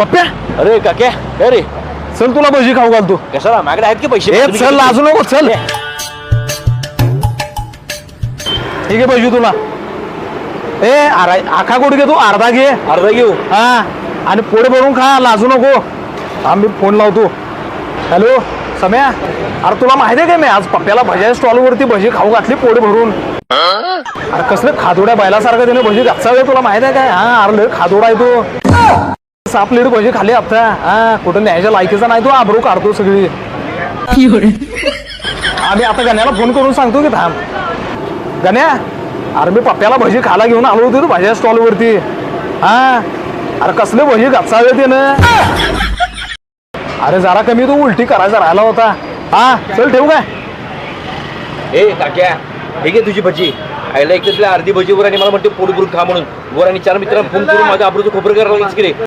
पप्प्या अरे काक्या काय रे चल तुला भजी खाऊ घालतो. कशाला माझ्याकडे आहेत की पैसे ए चल लाजू नको चल. ठीक आहे भजी तुला. ए आखा कुठे घे तू अर्धा घे. अर्धा घेऊ हा आणि पोट भरून खा लाजू नको. आम्ही फोन लावतो. हॅलो सम्या अरे तुला माहिती आहे का मी आज पप्प्याला भज्या स्टॉलवरती भजी खाऊ घातली पोट भरून. अरे कसलं खादोड्या बैलासारखं त्याने भजी घातसावे तुला माहिती आहे काय. हा अरे खादोडा आहे तो. 6 प्लेट भजी खाली आता. हा कुठं न्यायच्या लायकीचा नाही तो आबरू काढतो सगळी. आम्ही आता गण्याला फोन करून सांगतो की थांब. गण्या अरे मी पप्प्याला भजी खायला घेऊन आलो होतो भाज्या स्टॉलवरती. हा अरे कसले भजी घातसावे त्यानं. अरे जरा कमी तू उलटी करायचा राहिला होता. हा चल ठेवू काय. ए काक्या ठीक आहे तुझी भजी आईला एक तर अर्धी भजी वर आणि मला म्हणते पोट भरून खा म्हणून वर आणि 4 मित्रांना फोन करून माझ्या आबरूचं खोबरं करायला लागलीस की रे.